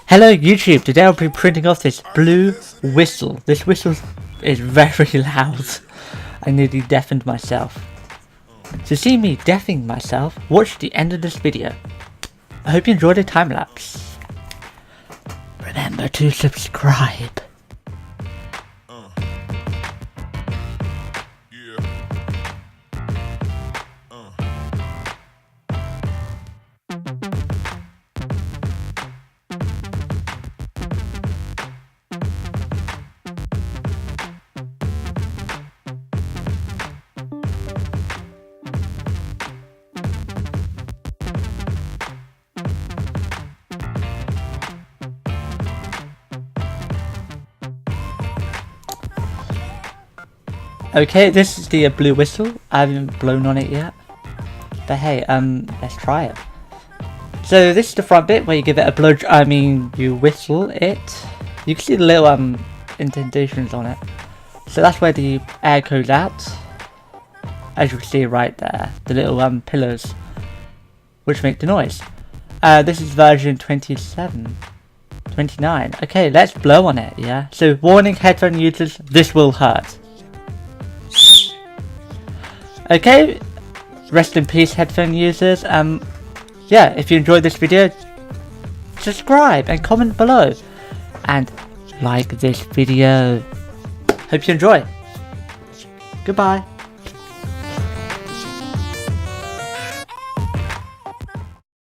Hello YouTube, today I'll be printing off this blue whistle. This whistle is very loud. I nearly deafened myself. To see me deafening myself, watch the end of this video. I hope you enjoyed the time lapse. Remember to subscribe. Okay, this is the blue whistle. I haven't blown on it yet. But hey, let's try it. So this is the front bit where you give it a blow, you whistle it. You can see the little indentations on it. So that's where the air goes out. As you can see right there, the little pillars which make the noise. This is version 29. Okay, let's blow on it, yeah? So warning headphone users, this will hurt. Okay, rest in peace headphone users. Yeah, if you enjoyed this video, subscribe and comment below. And like this video. Hope you enjoy. Goodbye.